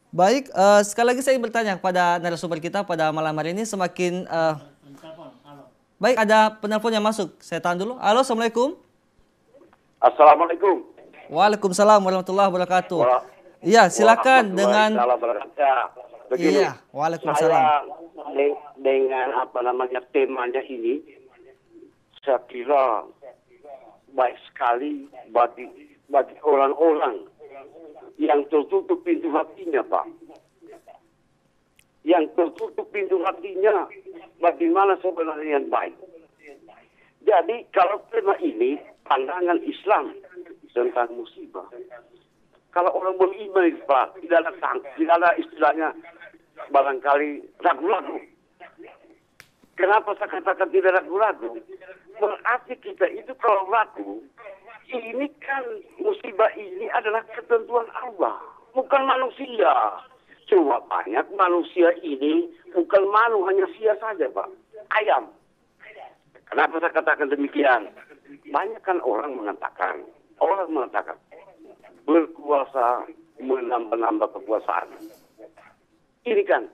Baik, sekali lagi saya ingin bertanya kepada narasumber kita pada malam hari ini semakin baik, ada penelpon yang masuk. Saya tahan dulu. Halo, Assalamualaikum. Assalamualaikum. Waalaikumsalam warahmatullahi wabarakatuh. Wa- Iya, silakan Warahmatullahi dengan taala wabarakatuh. Ya, begini, iya, waalaikumsalam. saya dengan apa namanya temanya ini, saya kira baik sekali bagi orang-orang yang tertutup pintu hatinya, Pak. Yang tertutup pintu hatinya, bagaimana sebenarnya yang baik. Jadi kalau tema ini pandangan Islam tentang musibah. Kalau orang beriman itu Pak, tidak ada istilahnya barangkali ragu-ragu. Kenapa saya katakan tidak ragu-ragu? Berarti kita itu kalau ragu, ini kan musibah ini adalah ketentuan Allah, bukan manusia. Cuma banyak manusia ini bukan hanya sia saja Pak, ayam. Kenapa saya katakan demikian? Banyak kan orang mengatakan berkuasa menambah-nambah kekuasaan. Ini kan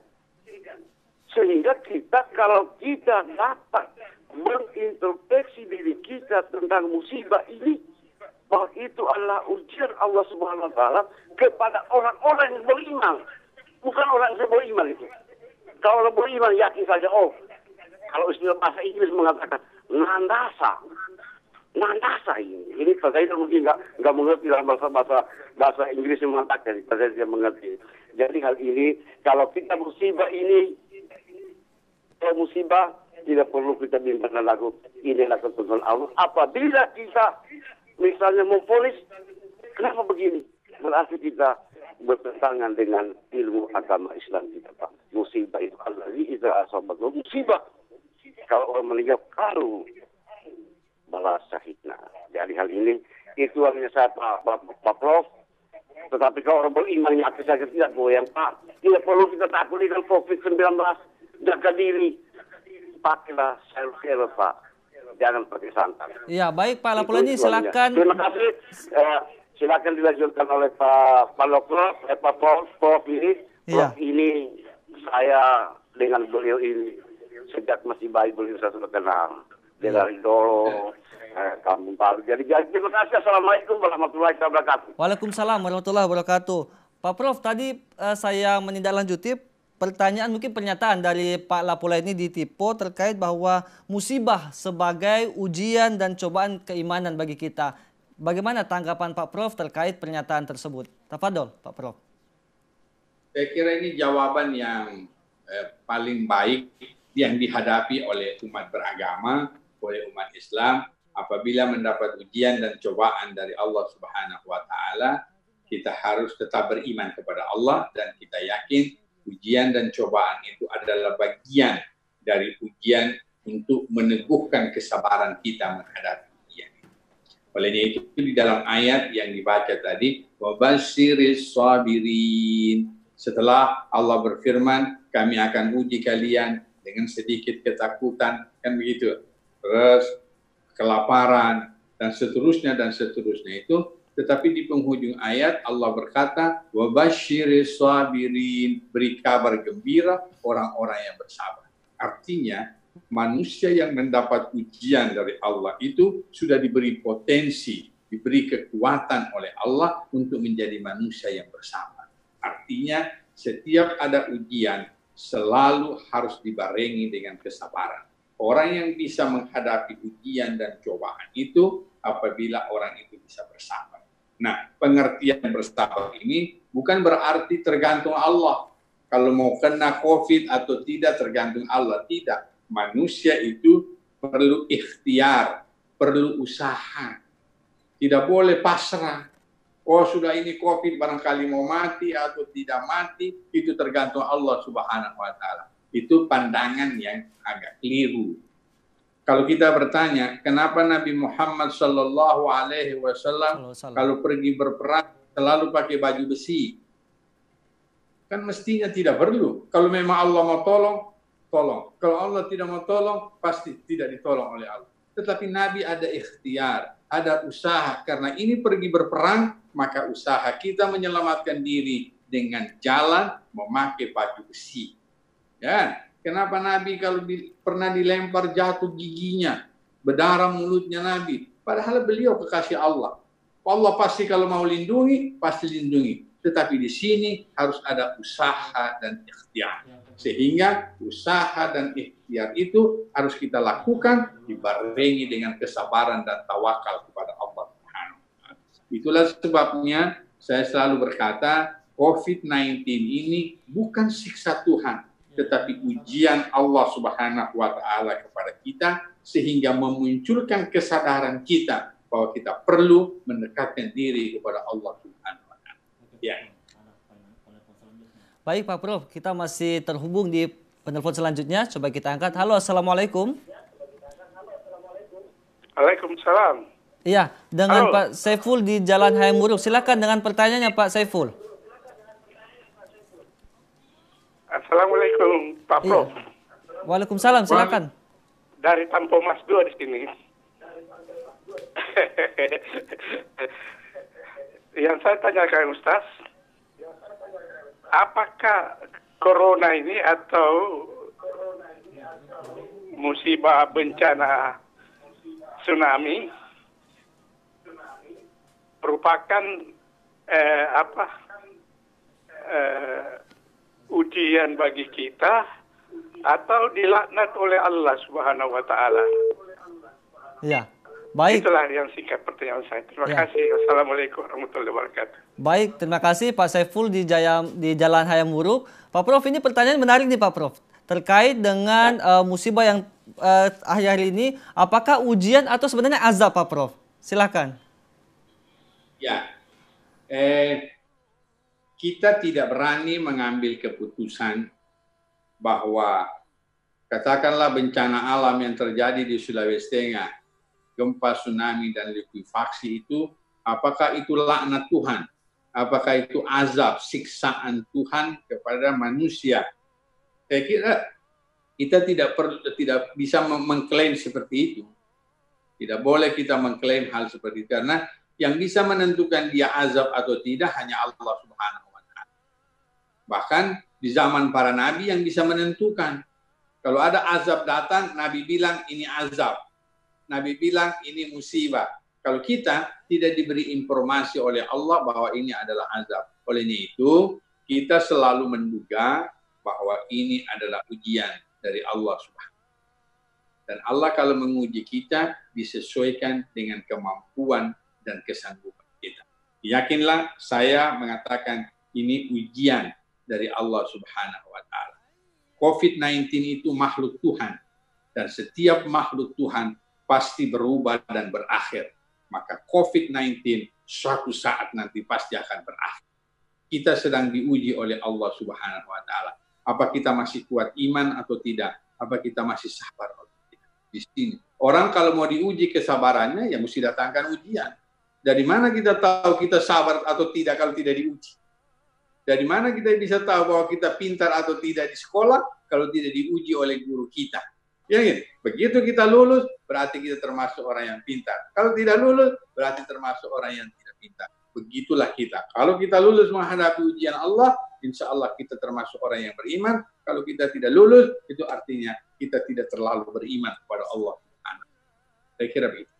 sehingga kita kalau kita dapat mengintrospeksi diri kita tentang musibah ini, bahwa itu adalah ujian Allah Subhanahu wa taala kepada orang-orang yang beriman, bukan orang yang beriman itu. Kalau orang beriman yakin saja, oh, kalau istilah bahasa Inggris mengatakan nandasa ini saya mungkin nggak mengerti dalam bahasa Inggris yang mengatakan, saya tidak mengerti. Jadi hal ini kalau kita musibah tidak perlu kita minta lagu inilah ketentuan Allah. Apabila kita misalnya memponis, kenapa begini? Berarti kita bertentangan dengan ilmu agama Islam kita, Pak. Musibah itu allazi idza asabahu musibah. Kalau orang meninggal kalau balas syahidna. Jadi hal ini itu hanya saya Pak Prof. Tetapi kalau orang beriman yakin saja tidak goyang Pak. Tidak perlu kita takut dengan COVID-19. Jaga diri. Pakailah self-care Pak. Jangan pakai santan. Iya, baik Pak Lapulani, silakan. Terima kasih. Silakan dilanjutkan oleh Pak Lokro, Pak Prof ini. Iya. Prof ini saya dengan beliau ini sejak masih bayi beliau saya sudah kenal. Dia dari dulu Kampung Baru. Jadi terima kasih. Assalamualaikum warahmatullahi wabarakatuh. Waalaikumsalam warahmatullahi wabarakatuh. Pak Prof, tadi saya menindaklanjuti pertanyaan mungkin pernyataan dari Pak Lapulani di Tipo terkait bahwa musibah sebagai ujian dan cobaan keimanan bagi kita. Bagaimana tanggapan Pak Prof terkait pernyataan tersebut? Tafadol, Pak Prof. Saya kira ini jawaban yang paling baik yang dihadapi oleh umat beragama, oleh umat Islam apabila mendapat ujian dan cobaan dari Allah Subhanahu wa taala. Kita harus tetap beriman kepada Allah dan kita yakin ujian dan cobaan itu adalah bagian dari ujian untuk meneguhkan kesabaran kita menghadapi ujian. Oleh itu di dalam ayat yang dibaca tadi, wabasyiris sabirin. Setelah Allah berfirman, kami akan uji kalian dengan sedikit ketakutan, kan begitu. Terus kelaparan dan seterusnya itu. Tetapi di penghujung ayat Allah berkata, wabasyiris sabirin, beri kabar gembira orang-orang yang bersabar. Artinya manusia yang mendapat ujian dari Allah itu sudah diberi potensi, diberi kekuatan oleh Allah untuk menjadi manusia yang bersabar. Artinya setiap ada ujian selalu harus dibarengi dengan kesabaran. Orang yang bisa menghadapi ujian dan cobaan itu apabila orang itu bisa bersabar. Nah, pengertian bersabar ini bukan berarti tergantung Allah. Kalau mau kena COVID atau tidak tergantung Allah. Tidak. Manusia itu perlu ikhtiar, perlu usaha. Tidak boleh pasrah. Oh sudah ini COVID barangkali mau mati atau tidak mati, itu tergantung Allah Subhanahu wa taala. Itu pandangan yang agak keliru. Kalau kita bertanya, kenapa Nabi Muhammad Sallallahu Alaihi Wasallam kalau pergi berperang selalu pakai baju besi? Kan mestinya tidak perlu. Kalau memang Allah mau tolong, tolong. Kalau Allah tidak mau tolong, pasti tidak ditolong oleh Allah. Tetapi Nabi ada ikhtiar, ada usaha. Karena ini pergi berperang, maka usaha kita menyelamatkan diri dengan jalan memakai baju besi. Ya, kenapa Nabi kalau pernah dilempar jatuh giginya, berdarah mulutnya Nabi, padahal beliau kekasih Allah. Allah pasti kalau mau lindungi, pasti lindungi. Tetapi di sini harus ada usaha dan ikhtiar. Sehingga usaha dan ikhtiar itu harus kita lakukan dibarengi dengan kesabaran dan tawakal kepada Allah Subhanahu wa Ta'ala. Itulah sebabnya saya selalu berkata, COVID-19 ini bukan siksa Tuhan, tetapi ujian Allah Subhanahu wa Ta'ala kepada kita sehingga memunculkan kesadaran kita bahwa kita perlu mendekatkan diri kepada Allah Subhanahu wa Ta'ala. Ya. Baik Pak Prof, kita masih terhubung di penelpon selanjutnya. Coba kita angkat. Halo, Assalamualaikum. Waalaikumsalam. Iya, dengan Halo. Pak Saiful di Jalan Hayam Wuruk. Silakan dengan pertanyaannya Pak Saiful. Assalamualaikum Pak Iya. Prof. Waalaikumsalam, silakan. Dari Tampo Mas 2 di sini. Yang saya tanyakan Ustaz, apakah corona ini atau musibah bencana tsunami merupakan ujian bagi kita atau dilaknat oleh Allah Subhanahu wa Ta'ala? Iya. Baik. Itulah yang singkat pertanyaan saya. Terima Ya. kasih. Wassalamualaikum warahmatullahi wabarakatuh. Baik, terima kasih Pak Saiful di Jalan Hayam Wuruk. Pak Prof, ini pertanyaan menarik nih Pak Prof. Terkait dengan musibah yang akhir-akhir ini, apakah ujian atau sebenarnya azab Pak Prof? Silakan. Ya, kita tidak berani mengambil keputusan bahwa katakanlah bencana alam yang terjadi di Sulawesi Tengah, gempa, tsunami, dan likuifaksi itu, apakah itu laknat Tuhan? Apakah itu azab, siksaan Tuhan kepada manusia? Saya kira kita tidak bisa mengklaim seperti itu. Tidak boleh kita mengklaim hal seperti itu, karena yang bisa menentukan dia azab atau tidak hanya Allah Subhanahu wa Ta'ala. Bahkan di zaman para nabi yang bisa menentukan. Kalau ada azab datang, Nabi bilang ini azab. Nabi bilang ini musibah. Kalau kita tidak diberi informasi oleh Allah bahwa ini adalah azab. Olehnya itu, kita selalu menduga bahwa ini adalah ujian dari Allah Subhanahu. Dan Allah kalau menguji kita disesuaikan dengan kemampuan dan kesanggupan kita. Yakinlah, saya mengatakan ini ujian dari Allah Subhanahu wa Ta'ala. COVID-19 itu makhluk Tuhan, dan setiap makhluk Tuhan pasti berubah dan berakhir. Maka COVID-19 suatu saat nanti pasti akan berakhir. Kita sedang diuji oleh Allah Subhanahu wa Ta'ala. Apa kita masih kuat iman atau tidak? Apa kita masih sabar atau tidak? Di sini. Orang kalau mau diuji kesabarannya, ya mesti datangkan ujian. Dari mana kita tahu kita sabar atau tidak kalau tidak diuji? Dari mana kita bisa tahu bahwa kita pintar atau tidak di sekolah kalau tidak diuji oleh guru kita? Ya, begitu kita lulus, berarti kita termasuk orang yang pintar. Kalau tidak lulus, berarti termasuk orang yang tidak pintar. Begitulah kita. Kalau kita lulus menghadapi ujian Allah, insya Allah kita termasuk orang yang beriman. Kalau kita tidak lulus, itu artinya kita tidak terlalu beriman kepada Allah. Saya kira begitu.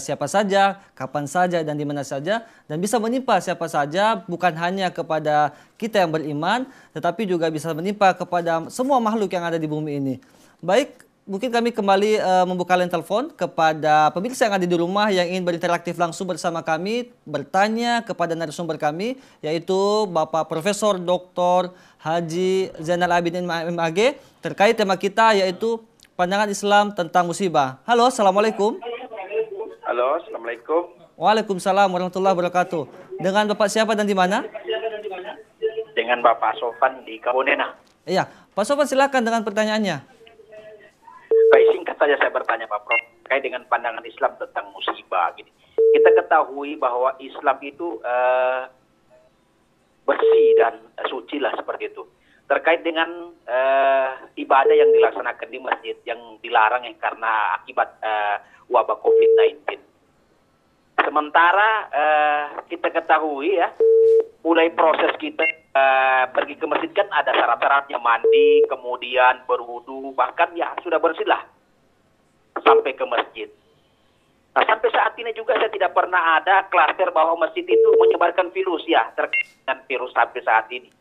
Siapa saja, kapan saja, dan di mana saja, dan bisa menimpa siapa saja, bukan hanya kepada kita yang beriman, tetapi juga bisa menimpa kepada semua makhluk yang ada di bumi ini. Baik, mungkin kami kembali membuka line telepon kepada pemirsa yang ada di rumah yang ingin berinteraktif langsung bersama kami, bertanya kepada narasumber kami, yaitu Bapak Profesor Dr. Haji Zainal Abidin MAG, terkait tema kita yaitu pandangan Islam tentang musibah. Halo, Assalamualaikum. Halo, Assalamualaikum. Waalaikumsalam warahmatullahi wabarakatuh. Dengan Bapak siapa dan di mana? Dengan Bapak Sofan di Kabonena. Iya, Pak Sofan silakan dengan pertanyaannya. Baik, singkat saja saya bertanya Pak Prof. Terkait dengan pandangan Islam tentang musibah. Gini. Kita ketahui bahwa Islam itu bersih dan suci lah seperti itu. Terkait dengan ibadah yang dilaksanakan di masjid yang dilarang karena akibat wabah COVID-19. Sementara kita ketahui ya, mulai proses kita pergi ke masjid kan ada syarat-syaratnya, mandi, kemudian berwudu, bahkan ya sudah bersih lah sampai ke masjid. Nah, sampai saat ini juga saya tidak pernah ada klaster bahwa masjid itu menyebarkan virus ya, terkait dengan virus sampai saat ini.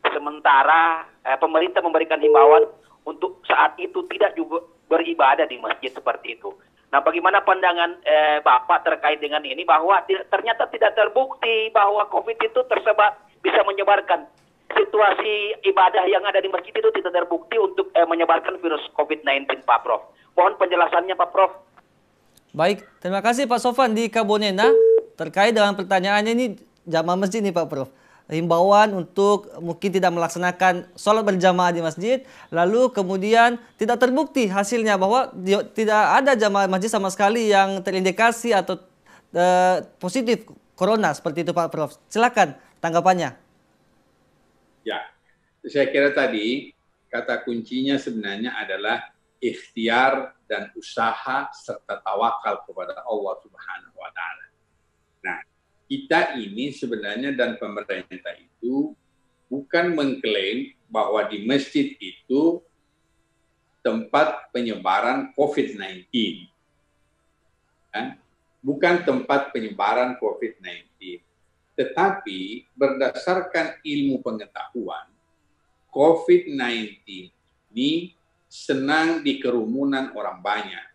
Sementara pemerintah memberikan himbauan untuk saat itu tidak juga beribadah di masjid seperti itu. Nah, bagaimana pandangan Bapak terkait dengan ini, bahwa ternyata tidak terbukti bahwa COVID itu tersebar, bisa menyebarkan. Situasi ibadah yang ada di masjid itu tidak terbukti untuk menyebarkan virus COVID-19, Pak Prof. Mohon penjelasannya, Pak Prof. Baik, terima kasih Pak Sofan di Kabonena. Terkait dengan pertanyaannya ini jamaah masjid nih Pak Prof. Himbauan untuk mungkin tidak melaksanakan sholat berjamaah di masjid, lalu kemudian tidak terbukti hasilnya bahwa tidak ada jamaah masjid sama sekali yang terindikasi atau positif corona seperti itu Pak Prof. Silakan tanggapannya. Ya, saya kira tadi kata kuncinya sebenarnya adalah ikhtiar dan usaha serta tawakal kepada Allah Subhanahu wa taala. Nah, kita ini sebenarnya dan pemerintah itu bukan mengklaim bahwa di masjid itu tempat penyebaran COVID-19. Bukan tempat penyebaran COVID-19. Tetapi berdasarkan ilmu pengetahuan, COVID-19 ini senang di kerumunan orang banyak.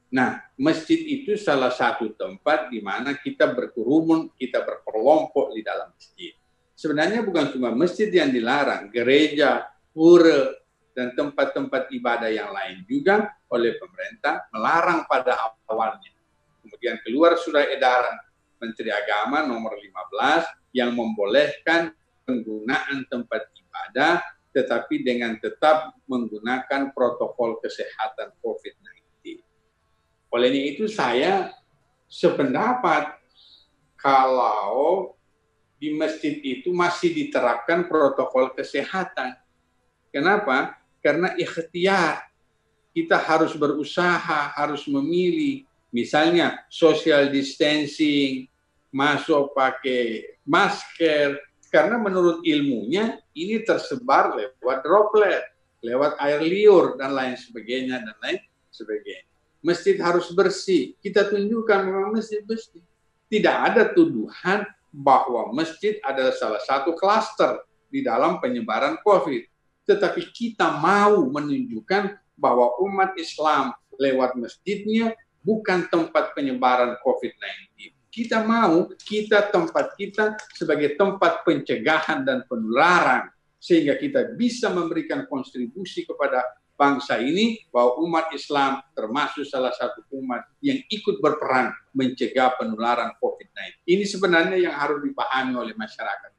Nah, masjid itu salah satu tempat di mana kita berkerumun, kita berkelompok di dalam masjid. Sebenarnya bukan cuma masjid yang dilarang, gereja, pura, dan tempat-tempat ibadah yang lain juga oleh pemerintah melarang pada awalnya. Kemudian keluar surat edaran Menteri Agama nomor 15 yang membolehkan penggunaan tempat ibadah tetapi dengan tetap menggunakan protokol kesehatan COVID-19. Olehnya itu saya sependapat kalau di masjid itu masih diterapkan protokol kesehatan. Kenapa? Karena ikhtiar. Kita harus berusaha, harus memilih. Misalnya social distancing, masuk pakai masker, karena menurut ilmunya ini tersebar lewat droplet, lewat air liur dan lain sebagainya dan lain sebagainya. Masjid harus bersih. Kita tunjukkan memang masjid bersih. Tidak ada tuduhan bahwa masjid adalah salah satu klaster di dalam penyebaran COVID. Tetapi kita mau menunjukkan bahwa umat Islam lewat masjidnya bukan tempat penyebaran COVID-19. Kita mau tempat kita sebagai tempat pencegahan dan penularan sehingga kita bisa memberikan kontribusi kepada bangsa ini bahwa umat Islam termasuk salah satu umat yang ikut berperan mencegah penularan COVID-19. Ini sebenarnya yang harus dipahami oleh masyarakat.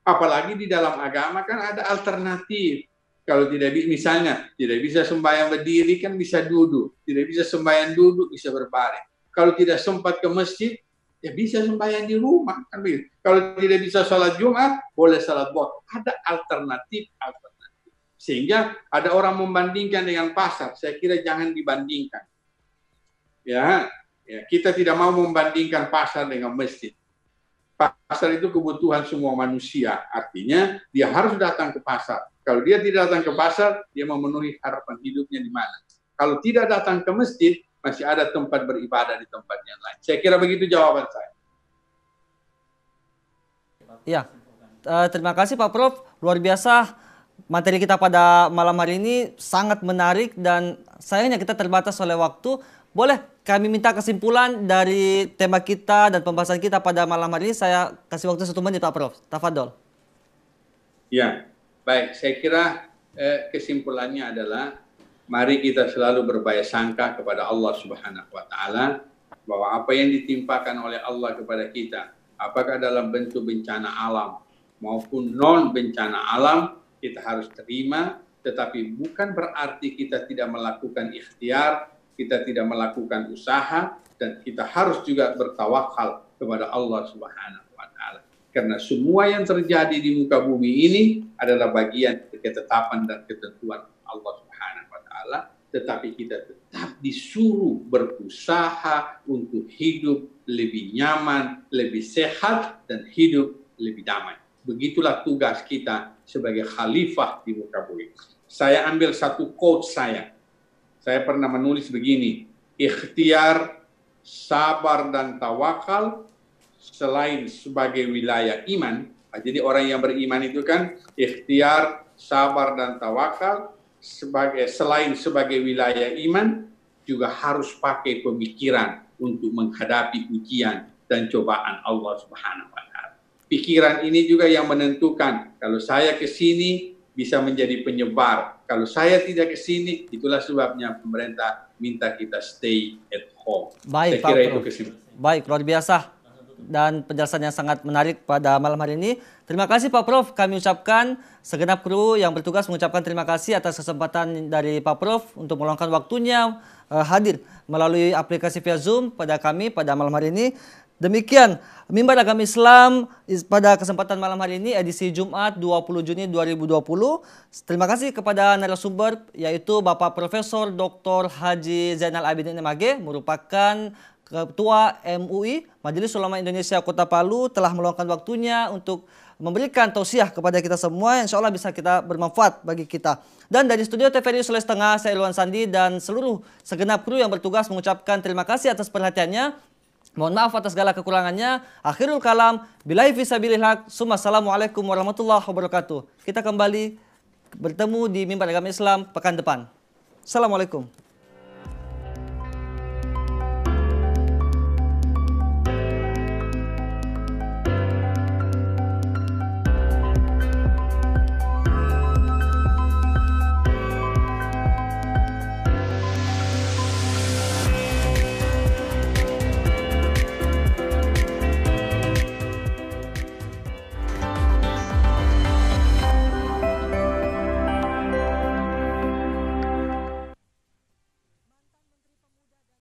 Apalagi di dalam agama kan ada alternatif. Kalau tidak misalnya tidak bisa sembahyang berdiri kan bisa duduk, tidak bisa sembahyang duduk bisa berbaring. Kalau tidak sempat ke masjid ya bisa sembahyang di rumah kan begitu. Kalau tidak bisa sholat Jumat, boleh sholat Duha. Ada alternatif. Sehingga ada orang membandingkan dengan pasar. Saya kira jangan dibandingkan. Ya, kita tidak mau membandingkan pasar dengan masjid. Pasar itu kebutuhan semua manusia. Artinya dia harus datang ke pasar. Kalau dia tidak datang ke pasar, dia memenuhi harapan hidupnya di mana? Kalau tidak datang ke masjid, masih ada tempat beribadah di tempat yang lain. Saya kira begitu jawaban saya. Ya, terima kasih Pak Prof. Luar biasa materi kita pada malam hari ini sangat menarik dan sayangnya kita terbatas oleh waktu. Boleh kami minta kesimpulan dari tema kita dan pembahasan kita pada malam hari ini. Saya kasih waktu 1 menit Pak Prof. Tafadol. Ya, baik. Saya kira kesimpulannya adalah mari kita selalu berbaik sangka kepada Allah Subhanahu wa taala bahwa apa yang ditimpakan oleh Allah kepada kita, apakah dalam bentuk bencana alam maupun non bencana alam, kita harus terima, tetapi bukan berarti kita tidak melakukan ikhtiar, kita tidak melakukan usaha, dan kita harus juga bertawakal kepada Allah Subhanahu wa taala. Karena semua yang terjadi di muka bumi ini adalah bagian ketetapan dan ketentuan Allah Subhanahu wa taala tetapi kita tetap disuruh berusaha untuk hidup lebih nyaman, lebih sehat, dan hidup lebih damai. Begitulah tugas kita sebagai khalifah di muka bumi. Saya ambil satu quote saya. Saya pernah menulis begini, ikhtiar, sabar, dan tawakal selain sebagai wilayah iman. Jadi orang yang beriman itu kan ikhtiar, sabar, dan tawakal selain sebagai wilayah iman, juga harus pakai pemikiran untuk menghadapi ujian dan cobaan Allah Subhanahu wa Ta'ala. Pikiran ini juga yang menentukan kalau saya ke sini bisa menjadi penyebar. Kalau saya tidak ke sini, itulah sebabnya pemerintah minta kita stay at home. Baik, saya kira Pak itu Prof. kesimpulan. Baik, luar biasa. Dan penjelasan yang sangat menarik pada malam hari ini. Terima kasih Pak Prof. Kami ucapkan segenap kru yang bertugas mengucapkan terima kasih atas kesempatan dari Pak Prof untuk meluangkan waktunya hadir melalui aplikasi via Zoom pada kami pada malam hari ini. Demikian Mimbar Agama Islam pada kesempatan malam hari ini edisi Jumat 20 Juni 2020. Terima kasih kepada narasumber yaitu Bapak Profesor Dr. Haji Zainal Abidin MAG merupakan Ketua MUI Majelis Ulama Indonesia Kota Palu, telah meluangkan waktunya untuk memberikan tausiah kepada kita semua yang insya Allah bisa kita bermanfaat bagi kita. Dan dari studio TVRI Sulawesi Tengah, saya Ilwan Sandi dan seluruh segenap kru yang bertugas mengucapkan terima kasih atas perhatiannya. Mohon maaf atas segala kekurangannya. Akhirul kalam, billahi fisabilillah. Assalamualaikum warahmatullahi wabarakatuh. Kita kembali bertemu di Mimbar Agama Islam pekan depan. Assalamualaikum.